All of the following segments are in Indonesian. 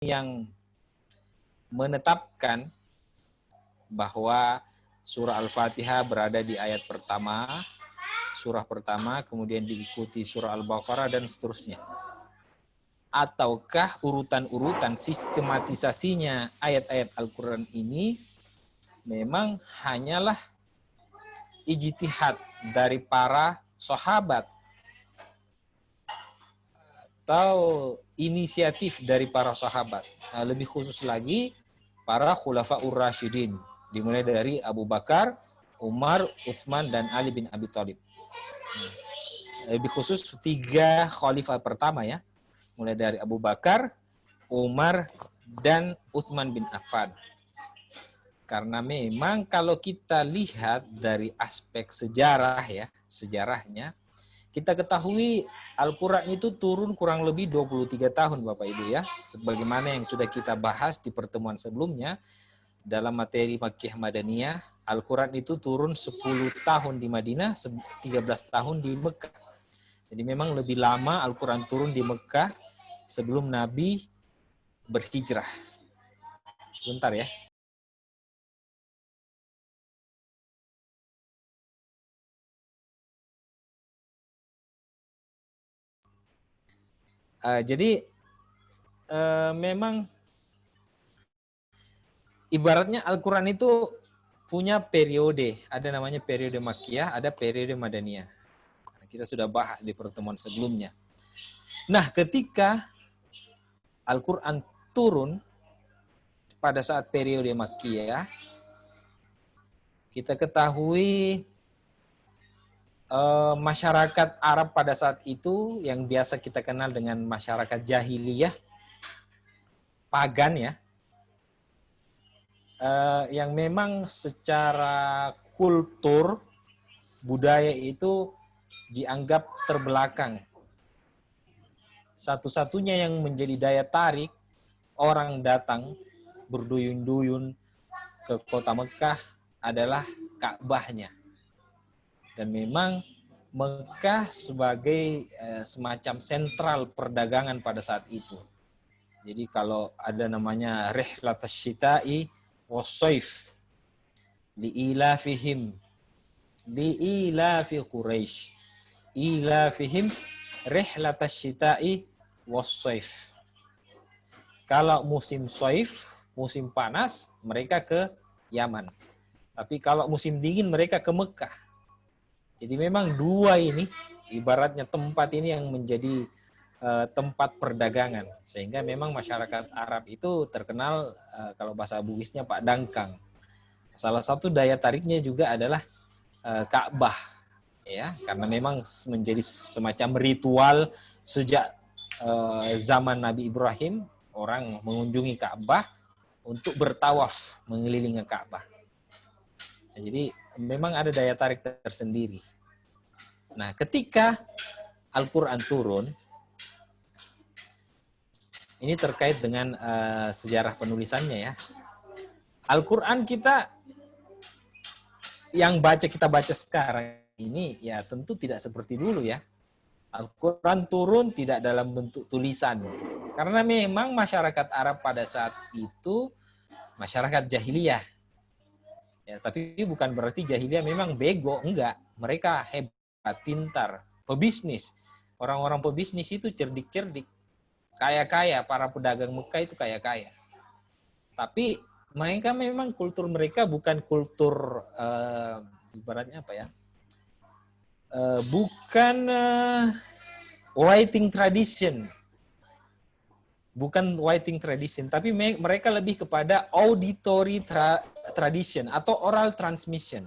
yang menetapkan bahwa surah Al-Fatihah berada di ayat pertama, surah pertama, kemudian diikuti surah Al-Baqarah dan seterusnya. Ataukah urutan-urutan sistematisasinya ayat-ayat Al-Quran ini memang hanyalah ijtihad dari para sahabat atau inisiatif dari para sahabat. Nah, lebih khusus lagi para khulafaur rasyidin, dimulai dari Abu Bakar, Umar, Utsman, dan Ali bin Abi Thalib. Lebih khusus 3 khalifah pertama ya, mulai dari Abu Bakar, Umar, dan Utsman bin Affan. Karena memang kalau kita lihat dari aspek sejarah ya, sejarahnya, kita ketahui Al-Quran itu turun kurang lebih 23 tahun Bapak Ibu ya. Sebagaimana yang sudah kita bahas di pertemuan sebelumnya, dalam materi Makkiyah Madaniyah, Al-Quran itu turun 10 tahun di Madinah, 13 tahun di Mekah. Jadi memang lebih lama Al-Quran turun di Mekah sebelum Nabi berhijrah. Sebentar ya. Jadi memang ibaratnya Al-Quran itu punya periode. Ada namanya periode Makkiyah, ada periode Madaniyah. Kita sudah bahas di pertemuan sebelumnya. Nah, ketika Al-Quran turun pada saat periode Makkiyah, kita ketahui masyarakat Arab pada saat itu yang biasa kita kenal dengan masyarakat jahiliyah, pagan ya, yang memang secara kultur, budaya itu dianggap terbelakang. Satu-satunya yang menjadi daya tarik orang datang berduyun-duyun ke kota Mekah adalah Ka'bahnya. Dan memang Mekah sebagai semacam sentral perdagangan pada saat itu. Jadi kalau ada namanya Rihlatas Syita'i was-Saif li'ilafihim li'ilafi Quraisy ilafihim Rihlatas Syita'i was-Saif. Kalau musim Saif, musim panas, mereka ke Yaman. Tapi kalau musim dingin mereka ke Mekah. Jadi memang dua ini, ibaratnya tempat ini yang menjadi tempat perdagangan. Sehingga memang masyarakat Arab itu terkenal, kalau bahasa Bugisnya Pak Dangkang. Salah satu daya tariknya juga adalah Ka'bah. Ya, karena memang menjadi semacam ritual sejak zaman Nabi Ibrahim, orang mengunjungi Ka'bah untuk bertawaf mengelilingi Ka'bah. Jadi memang ada daya tarik tersendiri. Nah, ketika Al-Quran turun, ini terkait dengan sejarah penulisannya ya. Al-Quran kita yang kita baca sekarang ini ya tentu tidak seperti dulu ya. Al-Quran turun tidak dalam bentuk tulisan. Karena memang masyarakat Arab pada saat itu masyarakat jahiliyah. Ya, tapi bukan berarti jahiliyah memang bego, enggak. Mereka hebat, pintar, pebisnis. Orang-orang pebisnis itu cerdik-cerdik. Kaya-kaya, para pedagang Mekah itu kaya-kaya. Tapi mereka memang kultur mereka bukan kultur ibaratnya apa ya? Bukan writing tradition. Bukan writing tradition, tapi mereka lebih kepada auditory tradition atau oral transmission.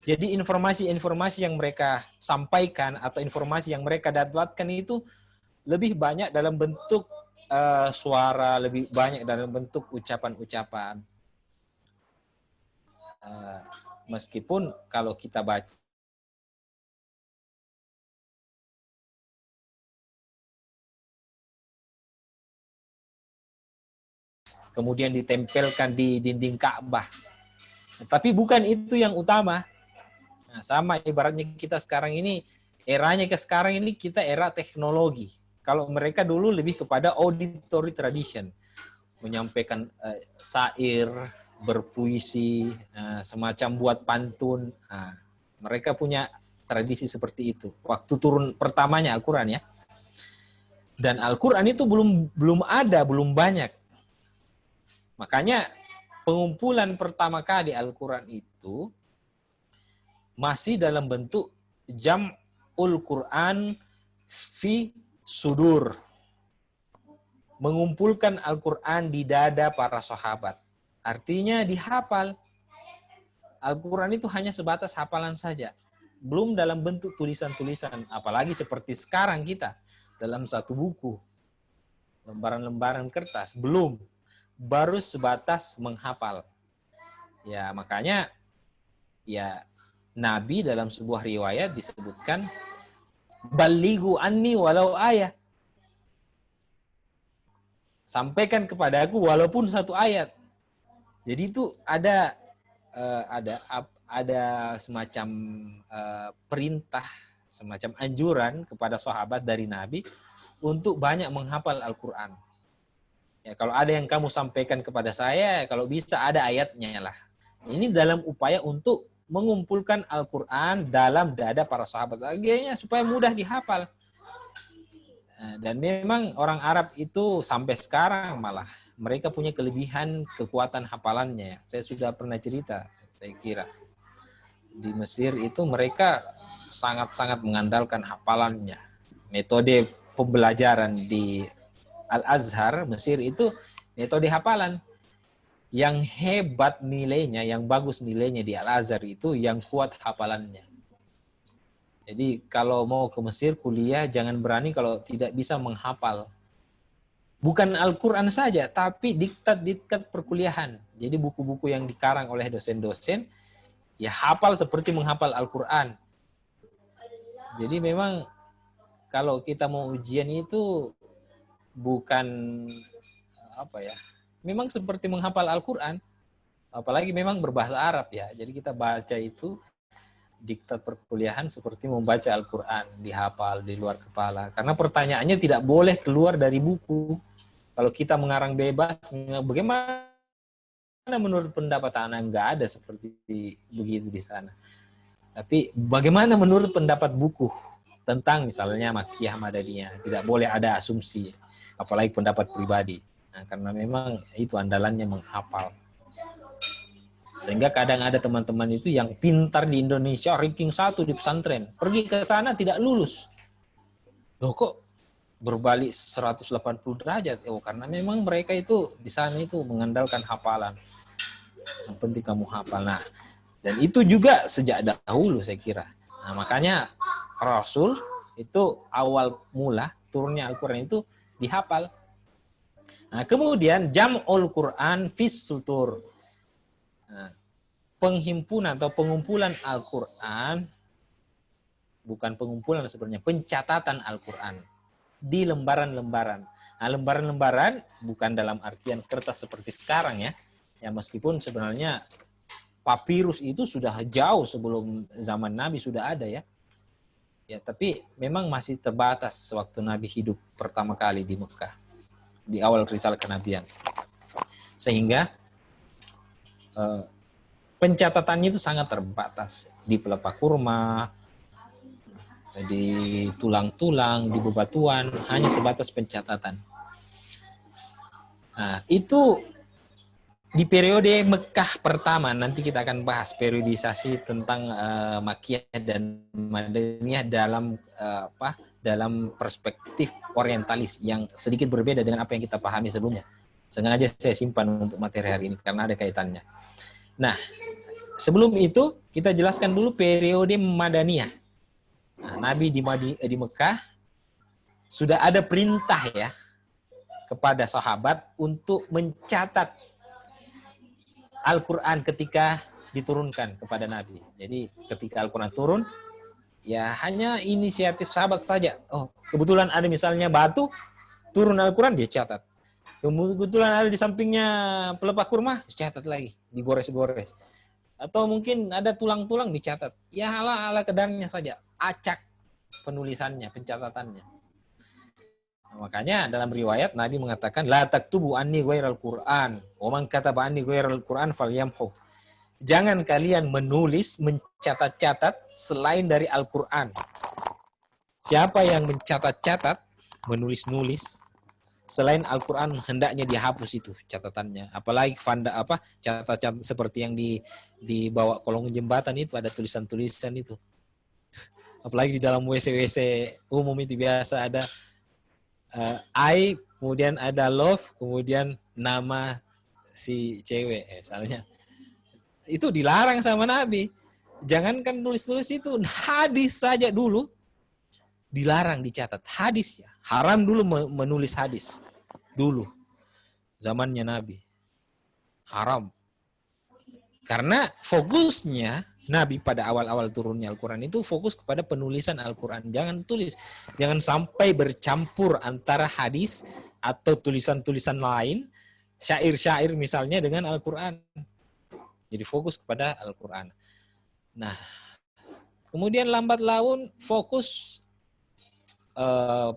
Jadi informasi-informasi yang mereka sampaikan atau informasi yang mereka dapatkan itu lebih banyak dalam bentuk suara, lebih banyak dalam bentuk ucapan-ucapan. Meskipun kalau kita baca kemudian ditempelkan di dinding Ka'bah. Tapi bukan itu yang utama. Nah, sama ibaratnya kita sekarang ini, eranya ke sekarang ini kita era teknologi. Kalau mereka dulu lebih kepada auditory tradition. menyampaikan syair, berpuisi, semacam buat pantun. Nah, mereka punya tradisi seperti itu. Waktu turun pertamanya Al-Quran ya. Dan Al-Quran itu belum ada, belum banyak. Makanya pengumpulan pertama kali Al-Quran itu masih dalam bentuk jam'ul Quran fi sudur. Mengumpulkan Al-Quran di dada para sahabat. Artinya dihafal. Al-Quran itu hanya sebatas hafalan saja. Belum dalam bentuk tulisan-tulisan. Apalagi seperti sekarang kita. Dalam satu buku. Lembaran-lembaran kertas. Belum. Baru sebatas menghafal. Ya makanya ya Nabi dalam sebuah riwayat disebutkan balighu anni walau ayat. Sampaikan kepadaku walaupun satu ayat. Jadi itu ada semacam perintah, semacam anjuran kepada sahabat dari Nabi untuk banyak menghafal Al-Quran. Ya, kalau ada yang kamu sampaikan kepada saya, kalau bisa ada ayatnya lah. Ini dalam upaya untuk mengumpulkan Al-Quran dalam dada para sahabat. Akhirnya supaya mudah dihafal. Dan memang orang Arab itu sampai sekarang malah mereka punya kelebihan kekuatan hafalannya. Saya sudah pernah cerita, saya kira. Di Mesir itu mereka sangat-sangat mengandalkan hafalannya. Metode pembelajaran di Al-Azhar, Mesir itu metode hafalan. Yang hebat nilainya, yang bagus nilainya di Al-Azhar itu yang kuat hafalannya. Jadi kalau mau ke Mesir kuliah jangan berani kalau tidak bisa menghafal. Bukan Al-Quran saja, tapi diktat-diktat perkuliahan. Jadi buku-buku yang dikarang oleh dosen-dosen, ya hafal seperti menghafal Al-Quran. Jadi memang kalau kita mau ujian itu bukan memang seperti menghafal Al-Quran. Apalagi memang berbahasa Arab ya. Jadi kita baca itu diktat perkuliahan seperti membaca Al-Quran, dihafal di luar kepala. Karena pertanyaannya tidak boleh keluar dari buku. Kalau kita mengarang bebas, bagaimana menurut pendapat Anda? Nggak ada seperti begitu di sana. Tapi bagaimana menurut pendapat buku tentang misalnya Makkiyah Madaniyah? Tidak boleh ada asumsi, apalagi pendapat pribadi. Nah, karena memang itu andalannya menghafal. Sehingga kadang ada teman-teman itu yang pintar di Indonesia, ranking 1 di pesantren. Pergi ke sana tidak lulus. Loh kok berbalik 180 derajat? Karena memang mereka itu di sana itu mengandalkan hafalan. Yang penting kamu hafal. Nah, dan itu juga sejak dahulu saya kira. Nah, makanya Rasul itu awal mula turunnya Al-Quran itu dihafal. Nah, kemudian jam'ul Quran fis sutur. Nah, penghimpunan atau pengumpulan Al-Quran, bukan pengumpulan sebenarnya, pencatatan Al-Quran di lembaran-lembaran. Nah, lembaran-lembaran bukan dalam artian kertas seperti sekarang ya. Ya meskipun sebenarnya papirus itu sudah jauh sebelum zaman Nabi sudah ada ya. Ya, tapi memang masih terbatas waktu Nabi hidup pertama kali di Mekah. Di awal risalah kenabian. Sehingga pencatatannya itu sangat terbatas. Di pelepah kurma, di tulang-tulang, di bebatuan, hanya sebatas pencatatan. Nah, itu di periode Mekah pertama, nanti kita akan bahas periodisasi tentang Makkiyah dan Madaniyah dalam perspektif orientalis yang sedikit berbeda dengan apa yang kita pahami sebelumnya. Sengaja saya simpan untuk materi hari ini karena ada kaitannya. Nah, sebelum itu kita jelaskan dulu periode Madaniyah. Nah, Nabi di Mekah sudah ada perintah ya kepada sahabat untuk mencatat Al-Quran ketika diturunkan kepada Nabi. Jadi ketika Al-Quran turun, ya hanya inisiatif sahabat saja. Oh, kebetulan ada misalnya batu, turun Al-Quran, dia catat. Kebetulan ada di sampingnya pelepah kurma, dicatat lagi, digores-gores. Atau mungkin ada tulang-tulang dicatat. Ya ala kadarnya saja, acak penulisannya, pencatatannya. Makanya dalam riwayat Nabi mengatakan la taktubu anni ghairal Qur'an wa man kataba anni ghairal Qur'an falyamhu. Jangan kalian menulis, mencatat-catat selain dari Al-Qur'an. Siapa yang mencatat-catat, menulis-nulis selain Al-Qur'an, hendaknya dihapus itu catatannya. Apalagi catat-catat seperti yang dibawa kolong jembatan itu ada tulisan-tulisan itu. Apalagi di dalam WC-WC umum itu biasa ada I, kemudian ada love, kemudian nama si cewek misalnya. Itu dilarang sama Nabi. Jangankan nulis-nulis itu, hadis saja dulu dilarang dicatat. Hadis ya, haram dulu menulis hadis. Dulu, zamannya Nabi. Haram. Karena fokusnya Nabi pada awal-awal turunnya Al-Quran itu fokus kepada penulisan Al-Quran. Jangan tulis. Jangan sampai bercampur antara hadis atau tulisan-tulisan lain, syair-syair misalnya dengan Al-Quran. Jadi fokus kepada Al-Quran. Nah, kemudian lambat laun fokus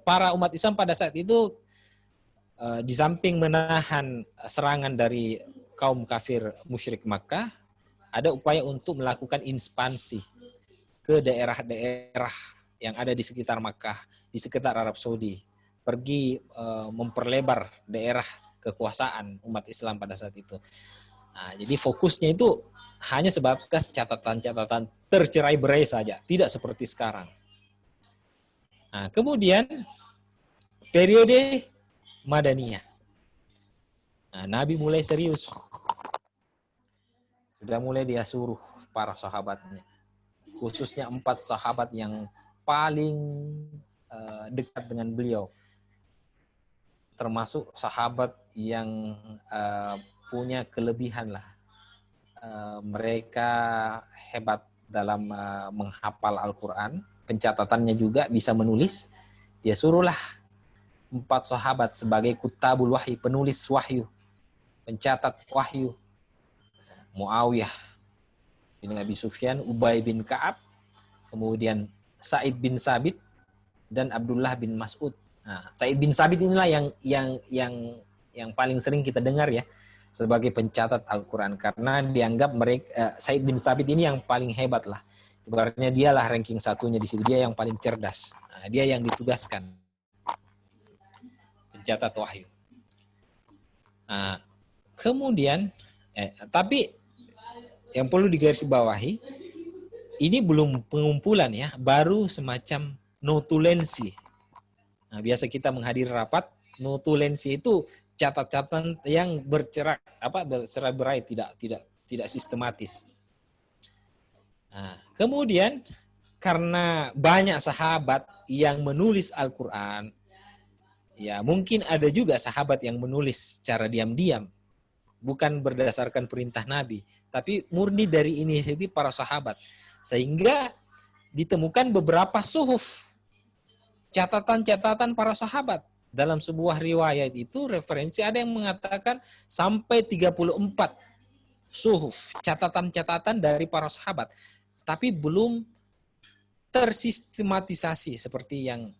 para umat Islam pada saat itu di samping menahan serangan dari kaum kafir musyrik Makkah, ada upaya untuk melakukan ekspansi ke daerah-daerah yang ada di sekitar Makkah, di sekitar Arab Saudi. Pergi memperlebar daerah kekuasaan umat Islam pada saat itu. Nah, jadi fokusnya itu hanya sebatas catatan-catatan tercerai-berai saja, tidak seperti sekarang. Nah, kemudian periode Madaniyah. Nah, Nabi mulai serius. Sudah mulai dia suruh para sahabatnya, khususnya 4 sahabat yang paling dekat dengan beliau, termasuk sahabat yang punya kelebihan lah. Mereka hebat dalam menghafal Al-Quran, pencatatannya juga bisa menulis. Dia suruhlah 4 sahabat sebagai kutabul wahyi, penulis wahyu, pencatat wahyu. Muawiyah bin Abi Sufyan, Ubay bin Ka'ab, kemudian Sa'id bin Sabit, dan Abdullah bin Mas'ud. Nah, Sa'id bin Sabit inilah yang paling sering kita dengar ya sebagai pencatat Al-Quran, karena dianggap Sa'id bin Sabit ini yang paling hebat lah. Ibaratnya dialah ranking satunya di situ, dia yang paling cerdas. Nah, dia yang ditugaskan pencatat wahyu. Nah, kemudian tapi yang perlu digarisbawahi, ini belum pengumpulan ya, baru semacam notulensi. Nah, biasa kita menghadiri rapat, notulensi itu catatan yang bercerai-berai, tidak sistematis. Nah, kemudian karena banyak sahabat yang menulis Al-Quran, ya mungkin ada juga sahabat yang menulis secara diam-diam, bukan berdasarkan perintah Nabi, tapi murni dari inisiatif para sahabat. Sehingga ditemukan beberapa suhuf, catatan-catatan para sahabat. Dalam sebuah riwayat itu referensi ada yang mengatakan sampai 34 suhuf, catatan-catatan dari para sahabat. Tapi belum tersistematisasi seperti yang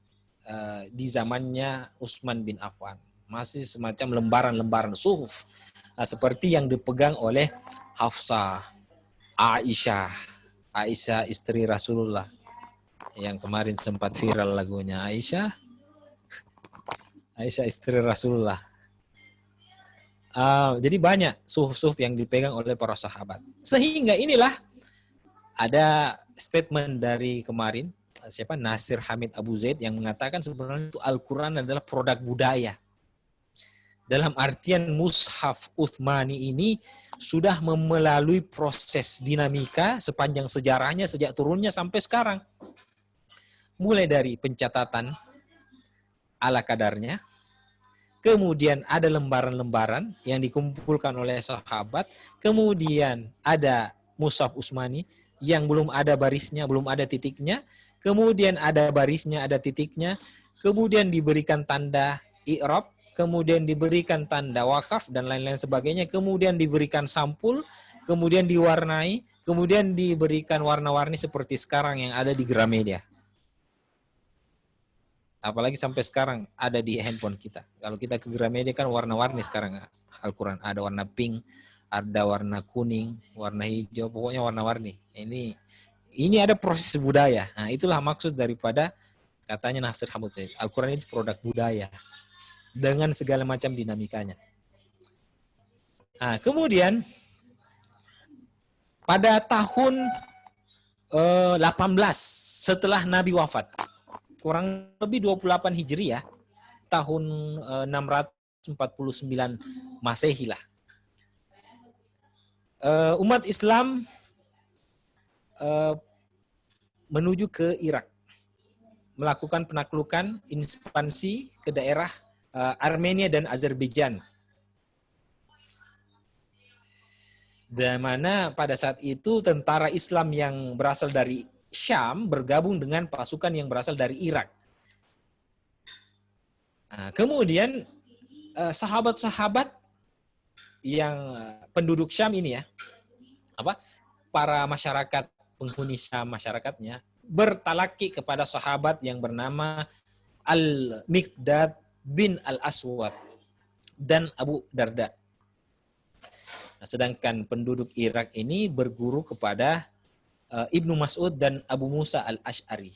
di zamannya Utsman bin Affan. Masih semacam lembaran-lembaran suhuf. Nah, seperti yang dipegang oleh Hafsah, Aisyah istri Rasulullah, yang kemarin sempat viral lagunya Aisyah istri Rasulullah. Jadi banyak suhuf-suhuf yang dipegang oleh para sahabat. Sehingga inilah ada statement dari kemarin, Nasir Hamid Abu Zaid, yang mengatakan sebenarnya itu Al-Quran adalah produk budaya. Dalam artian mushaf Utsmani ini sudah melalui proses dinamika sepanjang sejarahnya, sejak turunnya sampai sekarang. Mulai dari pencatatan ala kadarnya, kemudian ada lembaran-lembaran yang dikumpulkan oleh sahabat, kemudian ada mushaf Utsmani yang belum ada barisnya, belum ada titiknya, kemudian ada barisnya, ada titiknya, kemudian diberikan tanda i'rab, kemudian diberikan tanda wakaf dan lain-lain sebagainya, kemudian diberikan sampul, kemudian diwarnai, kemudian diberikan warna-warni seperti sekarang yang ada di Gramedia. Apalagi sampai sekarang ada di handphone kita. Kalau kita ke Gramedia kan warna-warni sekarang Al-Quran. Ada warna pink, ada warna kuning, warna hijau, pokoknya warna-warni. Ini ada proses budaya. Nah, itulah maksud daripada katanya Nasir Hamid Zaid. Al-Quran itu produk budaya dengan segala macam dinamikanya. Nah, kemudian pada tahun 18 setelah Nabi wafat, kurang lebih 28 Hijriah, tahun 649 Masehi lah. Umat Islam menuju ke Irak, melakukan penaklukan ekspansi ke daerah Armenia dan Azerbaijan. Dan mana pada saat itu tentara Islam yang berasal dari Syam bergabung dengan pasukan yang berasal dari Irak. Nah, kemudian sahabat-sahabat yang penduduk Syam ini ya, para masyarakat penghuni Syam, masyarakatnya bertalaki kepada sahabat yang bernama Al-Miqdad bin Al-Aswad dan Abu Darda. Nah, sedangkan penduduk Irak ini berguru kepada Ibnu Mas'ud dan Abu Musa Al-Ash'ari.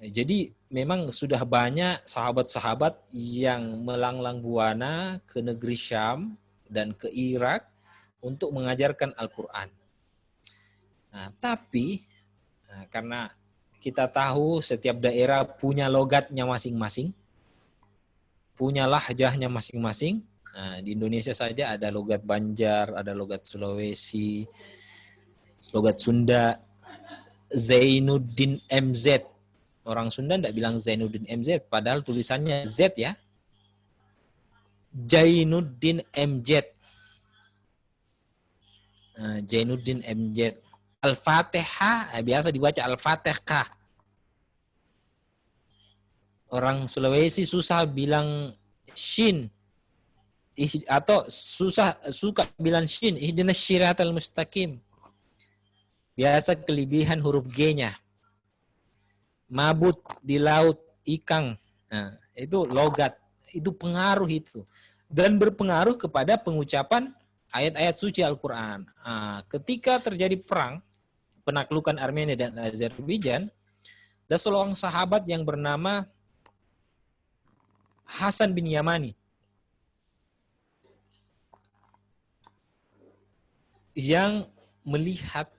Jadi memang sudah banyak sahabat-sahabat yang melanglang buana ke negeri Syam dan ke Irak untuk mengajarkan Al-Quran. Nah, tapi karena kita tahu setiap daerah punya logatnya masing-masing, punya lahjahnya masing-masing. Nah, di Indonesia saja ada logat Banjar, ada logat Sulawesi, logat Sunda, Zainuddin MZ. Orang Sunda tidak bilang Zainuddin MZ, padahal tulisannya Z ya. Zainuddin MZ. Zainuddin MZ. Al-Fatihah biasa dibaca Al-Fatihah. Orang Sulawesi susah bilang shin atau suka bilang shin. Ihdinas syiratal mustaqim. Biasa kelebihan huruf G-nya. Mabut di laut ikan. Nah, itu logat, itu pengaruh itu. Dan berpengaruh kepada pengucapan ayat-ayat suci Al-Quran. Nah, ketika terjadi perang, penaklukan Armenia dan Azerbaijan, ada seorang sahabat yang bernama Hasan bin Yamani yang melihat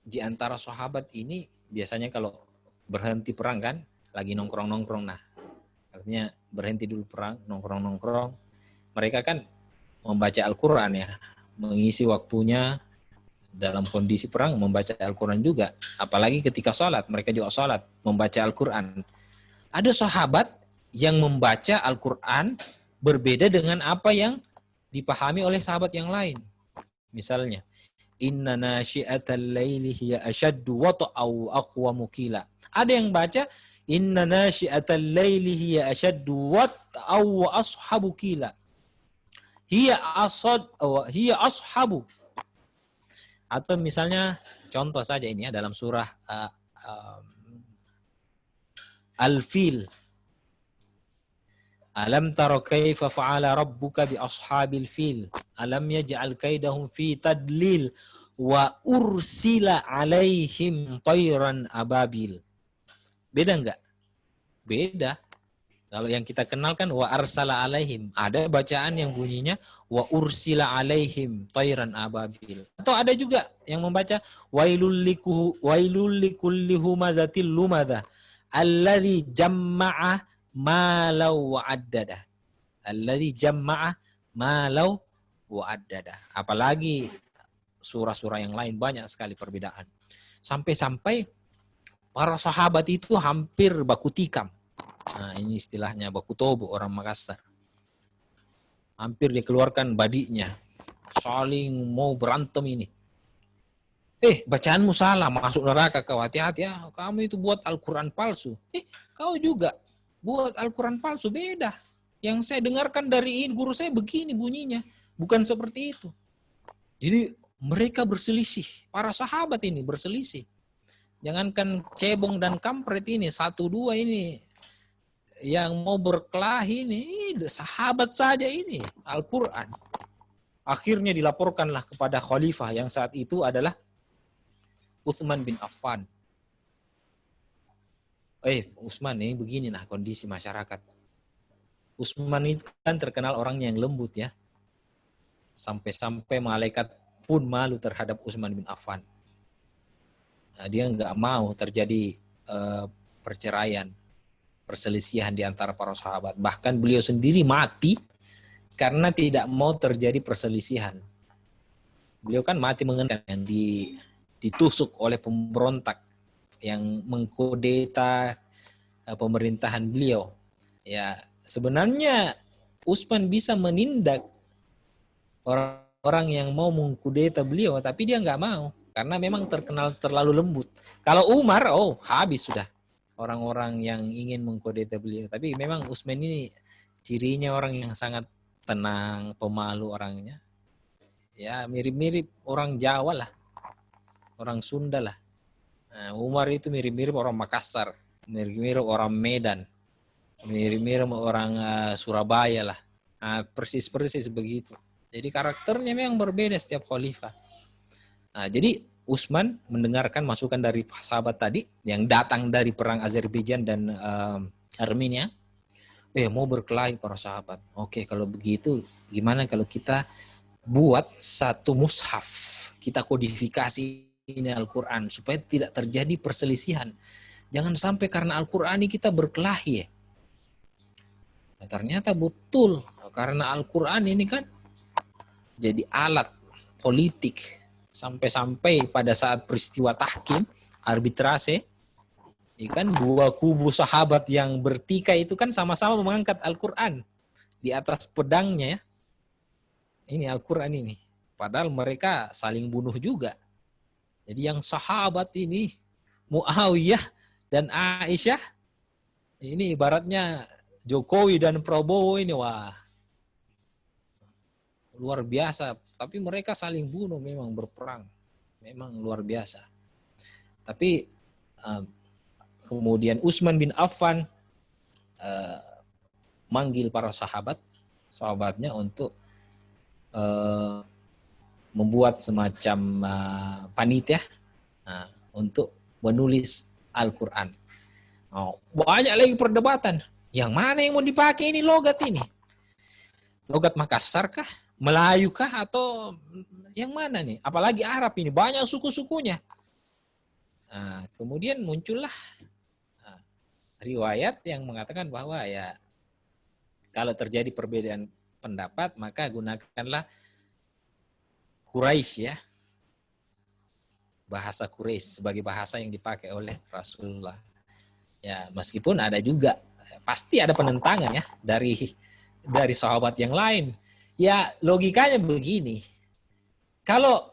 di antara sahabat ini, biasanya kalau berhenti perang kan, lagi nongkrong-nongkrong. Nah, artinya berhenti dulu perang, nongkrong-nongkrong. Mereka kan membaca Al-Quran ya, mengisi waktunya dalam kondisi perang membaca Al-Quran juga. Apalagi ketika sholat, mereka juga sholat, membaca Al-Quran. Ada sahabat yang membaca Al-Quran berbeda dengan apa yang dipahami oleh sahabat yang lain. Misalnya, inna nasyi'atal laili hiya ashaddu wata'aw aqwamu qila. Ada yang baca inna nasyi'atal laili hiya ashaddu wata'aw wa ashabu qila. Hiya ashabu. Atau misalnya contoh saja ini ya dalam surah Al-Fil. Alam tara kaifa fa'ala rabbuka bi ashabil fil. Alam yaj'al kaidahum fi tadlil wa ursila alaihim tayran ababil. Beda enggak? Beda. Kalau yang kita kenal kan wa arsala alaihim. Ada bacaan yang bunyinya wa ursila alaihim tayran ababil. Atau ada juga yang membaca wailul likulli humazatil lumadha alladzi jamma'a malau wa addada. Alladzi jamma'a malau wa addada. Apalagi surah-surah yang lain banyak sekali perbedaan. Sampai-sampai para sahabat itu hampir baku tikam. Nah, ini istilahnya baku tobo orang Makassar. Hampir dikeluarkan badinya. Saling mau berantem ini. Bacaanmu salah, masuk neraka kau. Hati-hati ya, kamu itu buat Al-Quran palsu. Kau juga buat Al-Quran palsu, beda. Yang saya dengarkan dari guru saya begini bunyinya. Bukan seperti itu. Jadi mereka berselisih. Para sahabat ini berselisih. Jangankan cebong dan kampret ini, satu dua ini yang mau berkelahi ini sahabat saja ini Al-Quran. Akhirnya dilaporkanlah kepada khalifah yang saat itu adalah Utsman bin Affan. Utsman ini beginilah kondisi masyarakat. Utsman itu kan terkenal orangnya yang lembut ya. Sampai-sampai malaikat pun malu terhadap Utsman bin Affan. Nah, dia nggak mau terjadi perceraian, perselisihan di antara para sahabat. Bahkan beliau sendiri mati karena tidak mau terjadi perselisihan. Beliau kan mati mengenai yang ditusuk oleh pemberontak yang mengkudeta pemerintahan beliau. Ya, sebenarnya Utsman bisa menindak orang-orang yang mau mengkudeta beliau, tapi dia nggak mau karena memang terkenal terlalu lembut. Kalau Umar, habis sudah orang-orang yang ingin mengkudeta beliau. Tapi memang Utsman ini cirinya orang yang sangat tenang, pemalu orangnya. Ya mirip-mirip orang Jawa lah, orang Sunda lah. Nah, Umar itu mirip-mirip orang Makassar, mirip-mirip orang Medan, mirip-mirip orang Surabaya lah. Nah, persis-persis begitu. Jadi karakternya memang berbeda setiap khalifah. Nah, jadi Utsman mendengarkan masukan dari sahabat tadi yang datang dari perang Azerbaijan dan Armenia. Mau berkelahi para sahabat. Oke, kalau begitu gimana kalau kita buat satu mushaf, kita kodifikasi ini Al-Quran supaya tidak terjadi perselisihan. Jangan sampai karena Al-Quran ini kita berkelahi ya. Nah, ternyata betul karena Al-Quran ini kan jadi alat politik sampai-sampai pada saat peristiwa tahkim, arbitrase, kan dua kubu sahabat yang bertikai itu kan sama-sama mengangkat Al-Quran di atas pedangnya ya. Ini Al-Quran ini. Padahal mereka saling bunuh juga. Jadi yang sahabat ini, Muawiyah dan Aisyah, ini ibaratnya Jokowi dan Prabowo ini, wah. Luar biasa. Tapi mereka saling bunuh, memang berperang. Memang luar biasa. Tapi kemudian Utsman bin Affan manggil para sahabatnya untuk membuat semacam panitia untuk menulis Al-Quran. Banyak lagi perdebatan. Yang mana yang mau dipakai ini logat ini? Logat Makassar kah? Melayu kah? Atau yang mana nih? Apalagi Arab ini, banyak suku-sukunya. Kemudian muncullah riwayat yang mengatakan bahwa ya kalau terjadi perbedaan pendapat maka gunakanlah Quraisy ya, bahasa Quraisy sebagai bahasa yang dipakai oleh Rasulullah. Ya meskipun ada juga pasti ada penentangan ya dari sahabat yang lain. Ya logikanya begini, kalau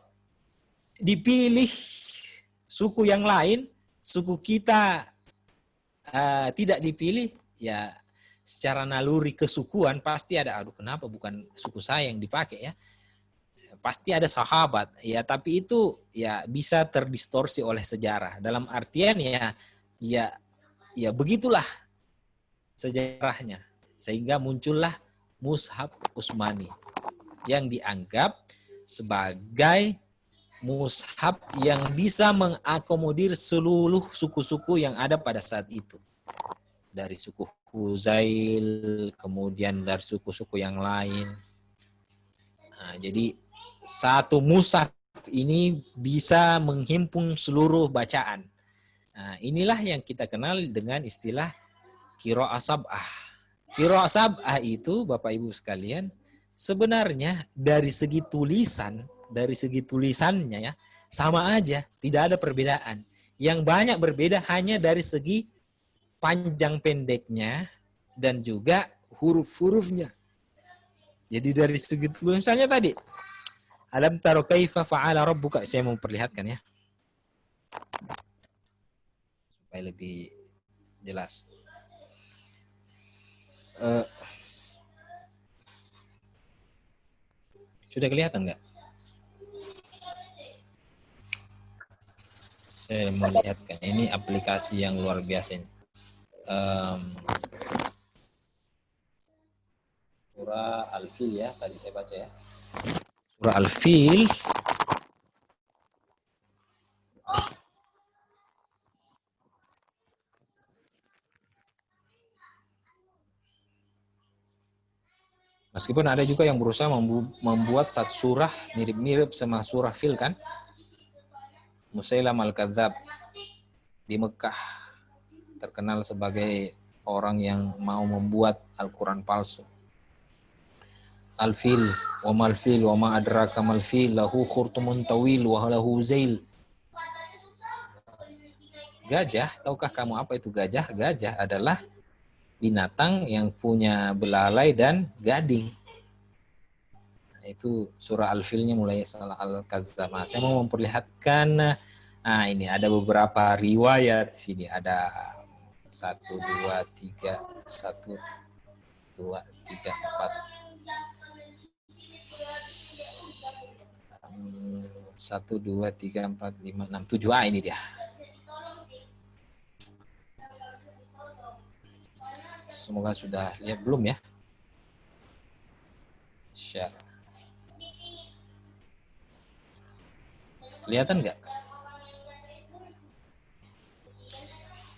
dipilih suku yang lain, suku kita tidak dipilih, ya secara naluri kesukuan pasti ada, aduh kenapa bukan suku saya yang dipakai ya. Pasti ada sahabat ya, tapi itu ya bisa terdistorsi oleh sejarah dalam artian ya begitulah sejarahnya sehingga muncullah Mushaf Utsmani yang dianggap sebagai mushaf yang bisa mengakomodir seluruh suku-suku yang ada pada saat itu, dari suku Huzail kemudian dari suku-suku yang lain. Jadi satu mushaf ini bisa menghimpun seluruh bacaan. Inilah yang kita kenal dengan istilah qiraah sab'ah. Qiraah sab'ah itu Bapak Ibu sekalian sebenarnya dari segi tulisannya ya sama aja, tidak ada perbedaan. Yang banyak berbeda hanya dari segi panjang pendeknya dan juga huruf-hurufnya. Jadi dari segi misalnya tadi alam taro kaifa fa'ala rabbuka, saya mau perlihatkan ya supaya lebih jelas. Sudah kelihatan nggak? Saya mau lihatkan. Ini aplikasi yang luar biasa ini. Surah Al-Fil ya, tadi saya baca ya. Surah Al-Fil. Meskipun ada juga yang berusaha membuat satu surah mirip-mirip sama surah Fil kan. Musailam al-Kadzab di Mekah terkenal sebagai orang yang mau membuat Al-Quran palsu. Al-Fil, wa mal fil, wa ma adraka mal fil, lahu khurtumun tawil, wa lahu zail. Gajah, tahukah kamu apa itu gajah? Gajah adalah binatang yang punya belalai dan gading. Nah, itu surah Al-Filnya mulai salah Al-Kadzab. Nah, saya mau memperlihatkan, nah ini ada beberapa riwayat di sini. Ada 1, 2, 3, 1, 2, 3, 4. 1, 2, 3, 4, 5, 6, 7. Ah, ini dia. Semoga sudah lihat belum ya? Share. Kelihatan nggak?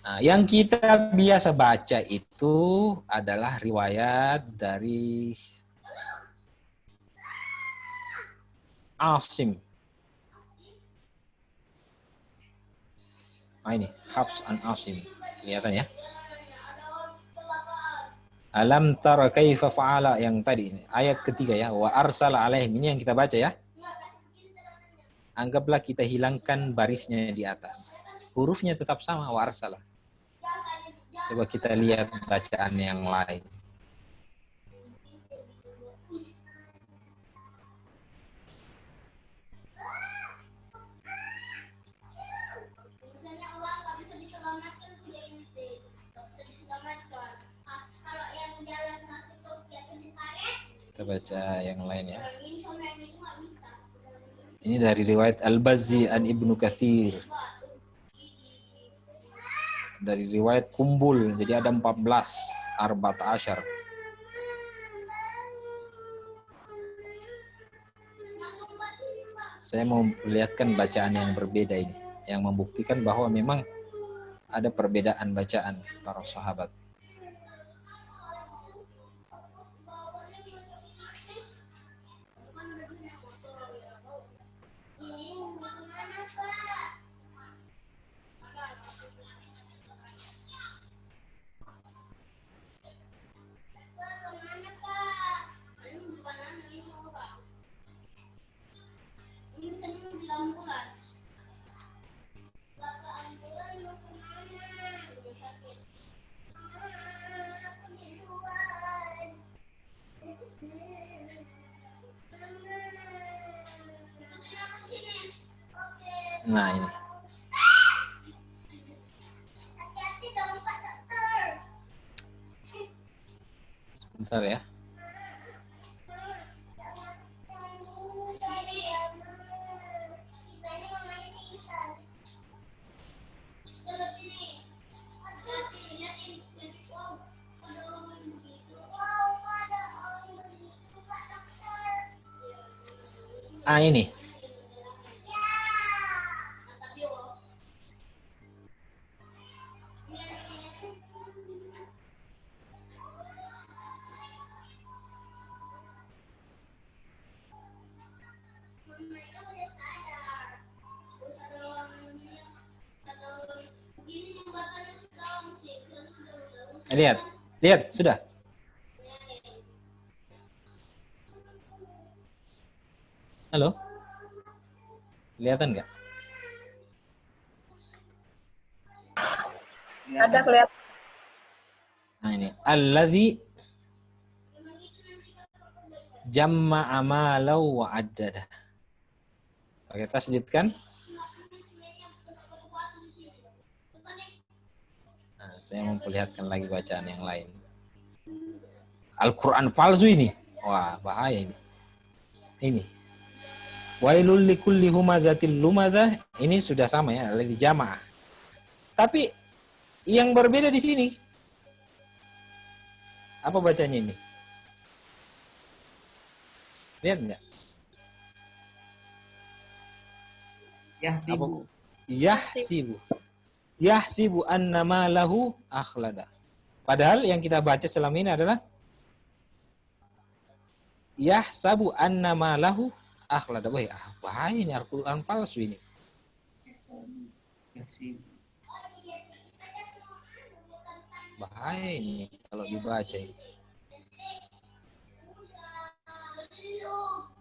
Nah, yang kita biasa baca itu adalah riwayat dari Asim. Nah ini, Hafs an Asim. Kelihatan ya? Alam tara kaifa fa'ala, yang tadi ayat ketiga ya, wa arsala alaihim, ini yang kita baca ya. Anggaplah kita hilangkan barisnya di atas. Hurufnya tetap sama, wa arsala. Coba kita lihat bacaan yang lain. Kita baca yang lain ya. Ini dari riwayat Al-Bazzi an Ibnu Katsir. Dari riwayat Kumbul, jadi ada 14, Arba'at Asyar. Saya mau melihatkan bacaan yang berbeda ini, yang membuktikan bahwa memang ada perbedaan bacaan para sahabat. Nah ini. Sebentar ya. Ah ini. Lihat, sudah. Halo? Kelihatan nggak? Ada kelihatan. Nah ini, alladzi jamma'a malau wa addada. Oke, tasdid kan? Nah, saya memperlihatkan lagi bacaan yang lain. Al-Quran palsu ini. Wah, bahaya ini. Ini. Wailul likulli humazatil lumadah, ini sudah sama ya, lebih jamaah. Tapi yang berbeda di sini, apa bacanya ini? Lihat nggak? Yahsibu. Yahsibu. Yahsibu annama lahu akhlada. Padahal yang kita baca selama ini adalah yahsabu annama lahu akhlada. Wah, bahaya ini, Al-Quran palsu ini. Yahsibu. Bahaya ini kalau dibaca ini.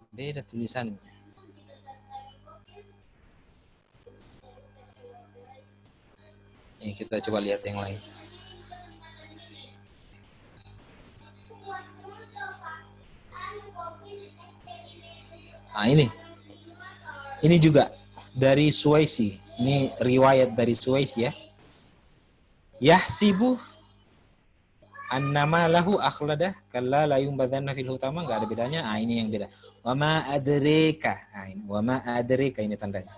Beda tulisannya. Ini kita coba lihat yang lain. Nah ini juga dari Suwaisi. Ini riwayat dari Suwaisi ya. Yahsibu annama lahu akhlada kalla la yumbadanna fil hutama, enggak ada bedanya. Ah, ini yang beda. Wa ma adrika. Nah, ini wa ma adrika ini tandanya.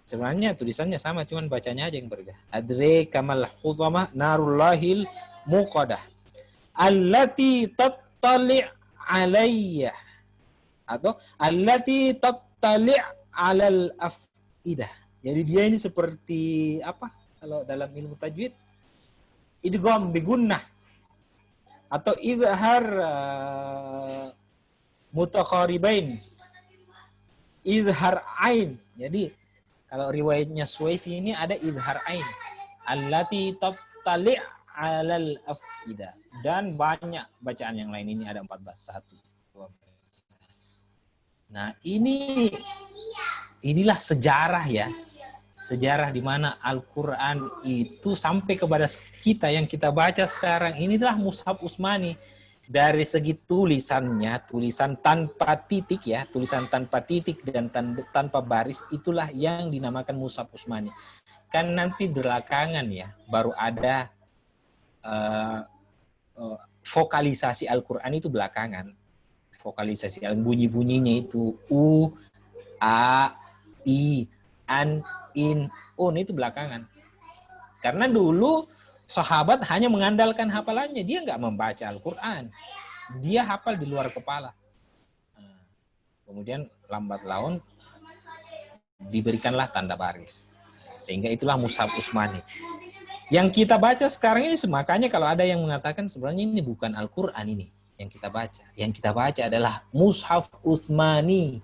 Sebenarnya tulisannya sama, cuman bacanya aja yang berbeda. Adrika mal hutama narullahil muqadah allati tattali' alayya, atau allati tattali' alal afidah. Jadi dia ini seperti apa kalau dalam ilmu tajwid? Idgham bigunnah atau izhar mutaqaribain, izhar ain. Jadi kalau riwayatnya Suwaisi ini ada izhar ain, allati tattali' alal afidah, dan banyak bacaan yang lain ini ada 14. 1, 2. Nah, inilah sejarah ya. Sejarah di mana Al-Quran itu sampai kepada kita yang kita baca sekarang. Inilah Mushaf Utsmani. Dari segi tulisannya, tulisan tanpa titik ya, tulisan tanpa titik dan tanpa baris, itulah yang dinamakan Mushaf Utsmani. Kan nanti belakangan ya, baru ada vokalisasi Al-Quran itu belakangan. Vokalisasi bunyi-bunyinya itu U, A, I, An, In, Un, itu belakangan. Karena dulu sahabat hanya mengandalkan hafalannya, dia nggak membaca Al-Quran, dia hafal di luar kepala. Kemudian lambat laun diberikanlah tanda baris, sehingga itulah Mushaf Utsmani. Yang kita baca sekarang ini, makanya kalau ada yang mengatakan sebenarnya ini bukan Al-Quran ini yang kita baca. Yang kita baca adalah Mushaf Utsmani.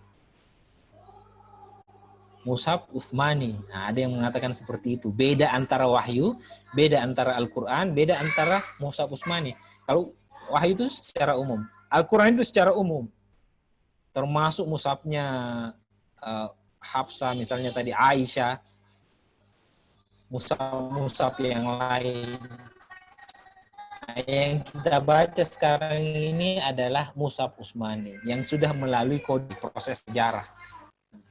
Mushaf Utsmani. Nah, ada yang mengatakan seperti itu. Beda antara wahyu, beda antara Al-Quran, beda antara Mushaf Utsmani. Kalau wahyu itu secara umum, Al-Quran itu secara umum. Termasuk mushafnya Hafsah, misalnya tadi Aisyah, mushaf yang lain. Nah, yang kita baca sekarang ini adalah Mushaf Utsmani yang sudah melalui proses sejarah.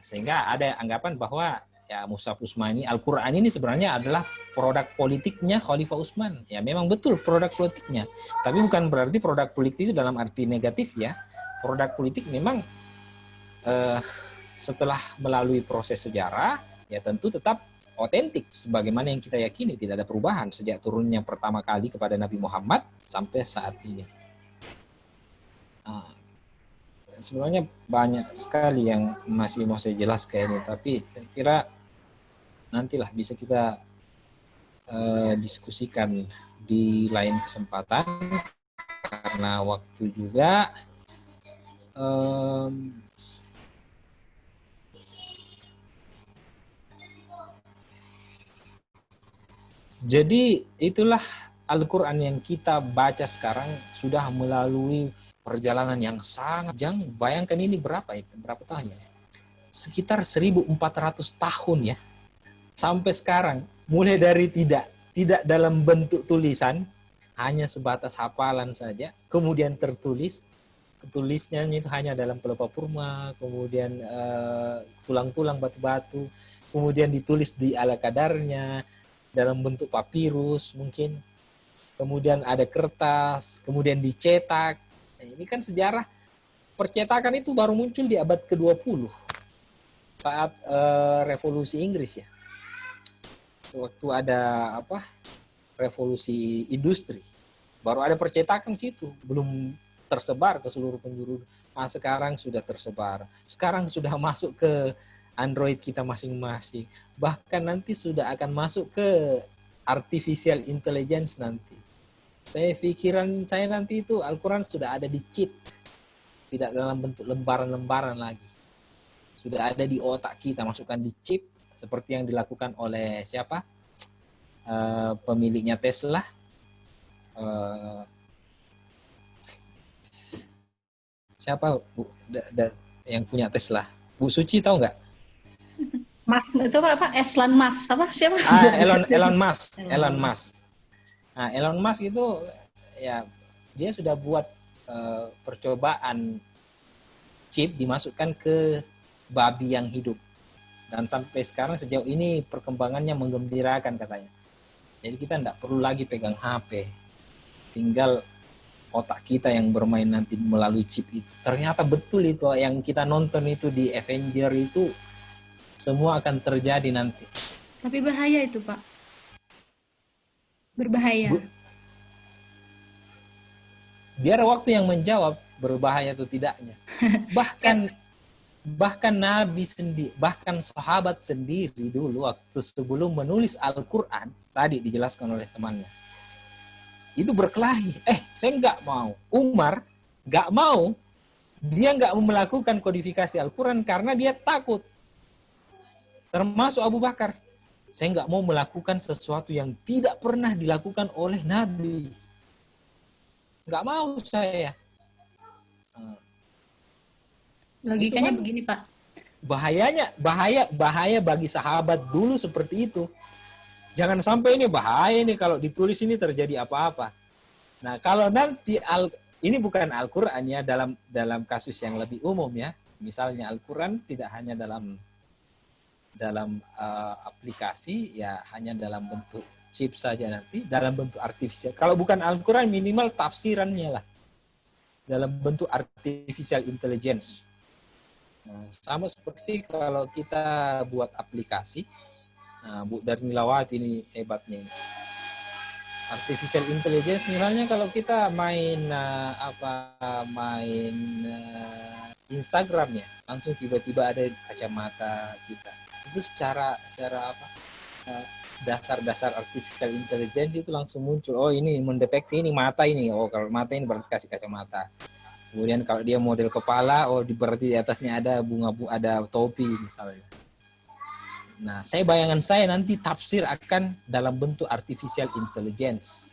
Sehingga ada anggapan bahwa ya Mushaf Utsmani, Al-Quran ini sebenarnya adalah produk politiknya Khalifah Utsman. Ya memang betul produk politiknya. Tapi bukan berarti produk politik itu dalam arti negatif ya. Produk politik memang setelah melalui proses sejarah ya tentu tetap otentik sebagaimana yang kita yakini, tidak ada perubahan sejak turunnya pertama kali kepada Nabi Muhammad sampai saat ini. Sebenarnya banyak sekali yang masih mau saya jelaskan ini, tapi saya kira nantilah bisa kita diskusikan di lain kesempatan karena waktu juga. Jadi itulah Al-Quran yang kita baca sekarang sudah melalui perjalanan yang sangat panjang. Bayangkan ini berapa tahun ya? Sekitar 1400 tahun ya. Sampai sekarang, mulai dari tidak dalam bentuk tulisan, hanya sebatas hafalan saja, kemudian tulisnya itu hanya dalam pelepah purma, kemudian tulang-tulang batu-batu, kemudian ditulis di ala kadarnya, dalam bentuk papirus mungkin, kemudian ada kertas, kemudian dicetak. Nah, ini kan sejarah percetakan itu baru muncul di abad ke-20 saat revolusi Inggris ya. Sewaktu ada revolusi industri, baru ada percetakan situ, belum tersebar ke seluruh penjuru. Nah, sekarang sudah tersebar. Sekarang sudah masuk ke Android kita masing-masing. Bahkan nanti sudah akan masuk ke artificial intelligence nanti. Pikiran saya nanti itu Al-Quran sudah ada di chip, tidak dalam bentuk lembaran-lembaran lagi. Sudah ada di otak kita, masukkan di chip, seperti yang dilakukan oleh siapa? Pemiliknya Tesla. Siapa yang punya Tesla? Bu Suci tahu nggak? Mas itu apa? Elon Musk apa siapa? Elon Musk. Nah, Elon Musk itu ya dia sudah buat percobaan chip dimasukkan ke babi yang hidup. Dan sampai sekarang sejauh ini perkembangannya menggembirakan katanya. Jadi kita tidak perlu lagi pegang HP. Tinggal otak kita yang bermain nanti melalui chip itu. Ternyata betul itu yang kita nonton itu di Avenger itu semua akan terjadi nanti. Tapi bahaya itu, Pak. Berbahaya. Biar waktu yang menjawab berbahaya atau tidaknya. Bahkan Nabi sendiri, bahkan sahabat sendiri dulu waktu sebelum menulis Al-Quran, tadi dijelaskan oleh temannya, itu berkelahi. Saya nggak mau. Umar nggak mau. Dia nggak mau melakukan kodifikasi Al-Quran karena dia takut. Termasuk Abu Bakar. Saya nggak mau melakukan sesuatu yang tidak pernah dilakukan oleh Nabi. Nggak mau saya. Logikanya kan begini, Pak. Bahaya bagi sahabat dulu seperti itu. Jangan sampai ini bahaya nih kalau ditulis ini terjadi apa-apa. Nah, kalau nanti ini bukan Al-Quran ya, dalam kasus yang lebih umum ya. Misalnya Al-Quran tidak hanya dalam aplikasi ya, hanya dalam bentuk chip saja nanti, dalam bentuk artifisial. Kalau bukan Al-Quran minimal tafsirannya lah dalam bentuk artificial intelligence. Nah, sama seperti kalau kita buat aplikasi. Nah, Bu Darmilawati ini hebatnya ini. Artificial intelligence misalnya kalau kita main Instagram ya, langsung tiba-tiba ada kacamata kita. Itu secara dasar artificial intelligence itu langsung muncul. Oh, ini mendeteksi ini mata ini. Oh, kalau mata ini berarti kasih kacamata. Kemudian kalau dia model kepala, oh berarti di atasnya ada ada topi misalnya. Nah, bayangan saya nanti tafsir akan dalam bentuk artificial intelligence.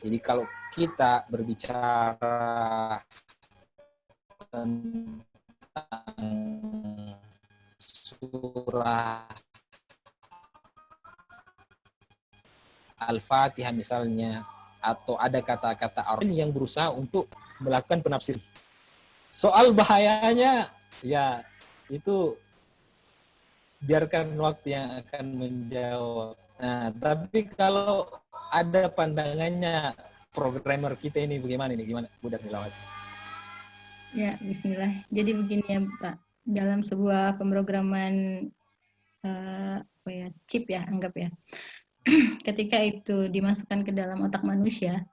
Jadi kalau kita berbicara tentang surah Al-Fatihah misalnya, atau ada kata-kata Arab yang berusaha untuk melakukan penafsir. Soal bahayanya, ya itu biarkan waktu yang akan menjawab. Nah, tapi kalau ada pandangannya programmer kita ini bagaimana ini? Gimana, Bu Darmilawati? Ya, bismillah. Jadi begini ya, Pak. Dalam sebuah pemrograman chip ya, anggap ya. Ketika itu dimasukkan ke dalam otak manusia,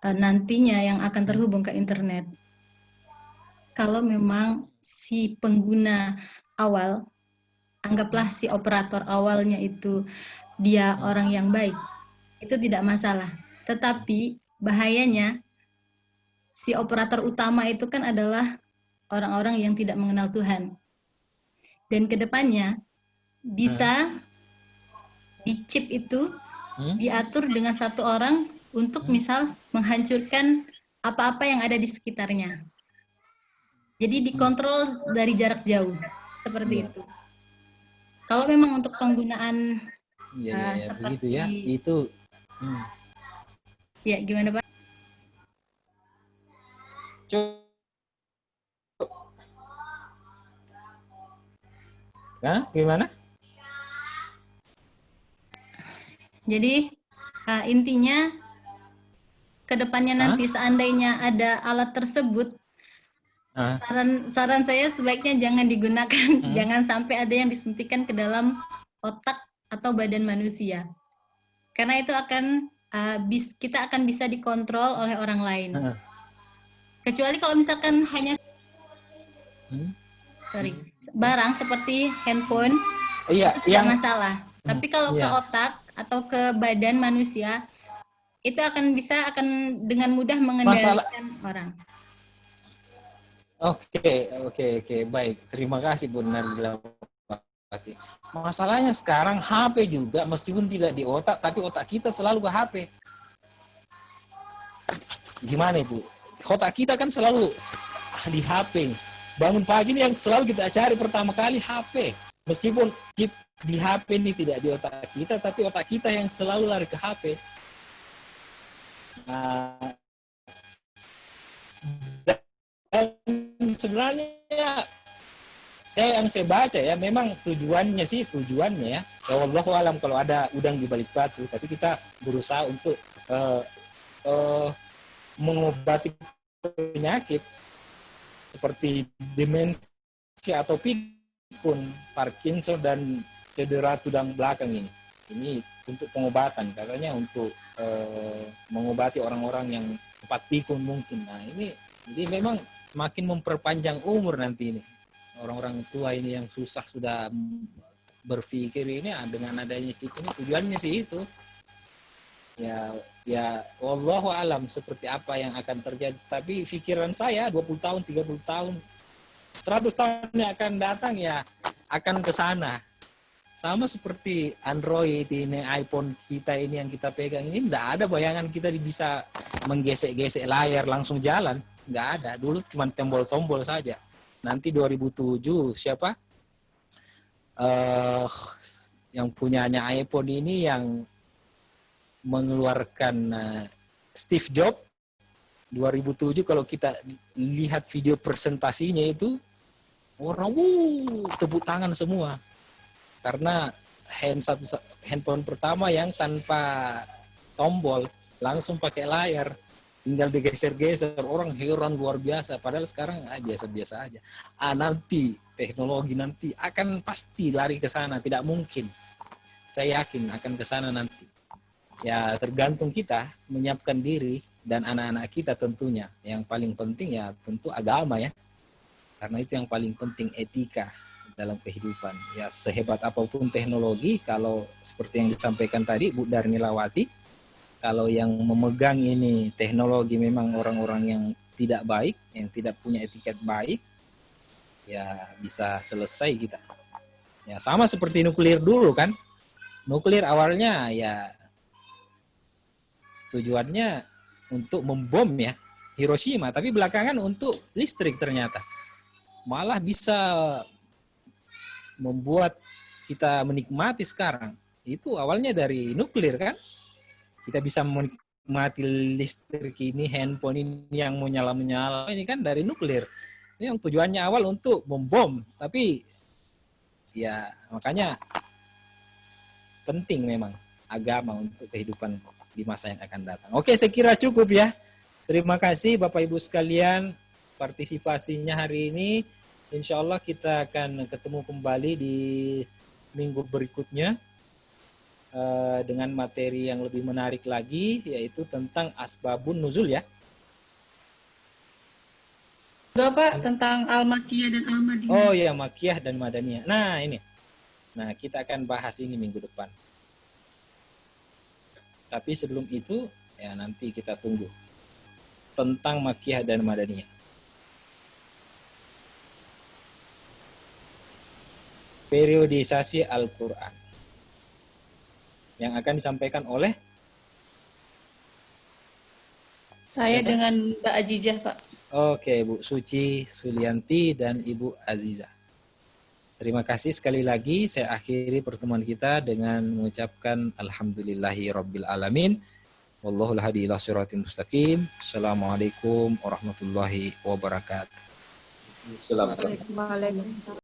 nantinya yang akan terhubung ke internet. Kalau memang si pengguna awal, anggaplah si operator awalnya itu dia orang yang baik, itu tidak masalah. Tetapi bahayanya si operator utama itu kan adalah orang-orang yang tidak mengenal Tuhan. Dan kedepannya bisa di chip itu diatur dengan satu orang untuk misal menghancurkan apa-apa yang ada di sekitarnya. Jadi dikontrol dari jarak jauh, seperti itu. Kalau memang untuk penggunaan seperti begitu ya, itu ya gimana Pak? Gimana? Jadi intinya kedepannya nanti seandainya ada alat tersebut Ah, Saran saya sebaiknya jangan digunakan, hmm. jangan sampai ada yang disuntikan ke dalam otak atau badan manusia. Karena itu akan kita akan bisa dikontrol oleh orang lain. Kecuali kalau misalkan hanya barang seperti handphone, Iya, itu tidak masalah. Tapi kalau ke iya. otak atau ke badan manusia, itu akan dengan mudah mengendalikan orang. Oke, baik. Terima kasih Bu Nabila. Masalahnya sekarang HP juga meskipun tidak di otak, tapi otak kita selalu ke HP. Gimana itu? Otak kita kan selalu di HP. Bangun pagi ini yang selalu kita cari pertama kali HP. Meskipun chip di HP ini tidak di otak kita, tapi otak kita yang selalu lari ke HP. Nah, dan sebenarnya yang saya baca ya, memang tujuannya ya wallahu alam kalau ada udang di balik batu, tapi kita berusaha untuk mengobati penyakit seperti demensia atau pikun, Parkinson dan cedera tulang belakang ini. Ini untuk pengobatan, katanya untuk mengobati orang-orang yang sempat pikun mungkin. Nah ini jadi memang makin memperpanjang umur nanti ini. Orang-orang tua ini yang susah sudah berpikir ini dengan adanya chip ini tujuannya sih itu. Ya wallahu alam seperti apa yang akan terjadi. Tapi pikiran saya 20 tahun, 30 tahun, 100 tahun yang akan datang ya akan ke sana. Sama seperti Android ini, iPhone kita ini yang kita pegang ini, tidak ada bayangan kita bisa menggesek-gesek layar langsung jalan. Nggak ada. Dulu cuma tombol-tombol saja. Nanti 2007 siapa? Yang punyanya iPhone ini yang mengeluarkan Steve Jobs 2007, kalau kita lihat video presentasinya itu orang tepuk tangan semua karena handphone pertama yang tanpa tombol langsung pakai layar, tinggal digeser-geser, orang heran luar biasa. Padahal sekarang biasa-biasa aja. Nanti teknologi nanti akan pasti lari ke sana, tidak mungkin. Saya yakin akan ke sana nanti. Ya tergantung kita menyiapkan diri dan anak-anak kita tentunya. Yang paling penting ya tentu agama ya. Karena itu yang paling penting, etika dalam kehidupan. Ya sehebat apapun teknologi, kalau seperti yang disampaikan tadi Bu Darnilawati, kalau yang memegang ini teknologi memang orang-orang yang tidak baik, yang tidak punya etiket baik, ya bisa selesai kita. Ya sama seperti nuklir dulu kan. Nuklir awalnya ya tujuannya untuk membom ya Hiroshima, tapi belakangan untuk listrik ternyata. Malah bisa membuat kita menikmati sekarang. Itu awalnya dari nuklir kan. Kita bisa menikmati listrik ini, handphone ini yang mau nyala-menyala ini kan dari nuklir. Ini yang tujuannya awal untuk membom, tapi ya makanya penting memang agama untuk kehidupan di masa yang akan datang. Oke, saya kira cukup ya. Terima kasih Bapak Ibu sekalian partisipasinya hari ini. Insya Allah kita akan ketemu kembali di minggu berikutnya dengan materi yang lebih menarik lagi, yaitu tentang asbabun nuzul ya. Enggak Pak, tentang Al-Makkiyah dan Al-Madaniyah. Oh ya, Makkiyah dan Madaniyah. Nah ini, kita akan bahas ini minggu depan. Tapi sebelum itu, ya nanti kita tunggu tentang Makkiyah dan Madaniyah. Periodisasi Al-Quran yang akan disampaikan oleh saya siapa? Dengan Mbak Azizah Pak. Oke, Bu Suci Sulianti dan Ibu Aziza. Terima kasih sekali lagi. Saya akhiri pertemuan kita dengan mengucapkan alhamdulillahi rabbil alamin. Wallahul hadi ila siratal mustaqim. Assalamualaikum warahmatullahi wabarakatuh. Assalamualaikum.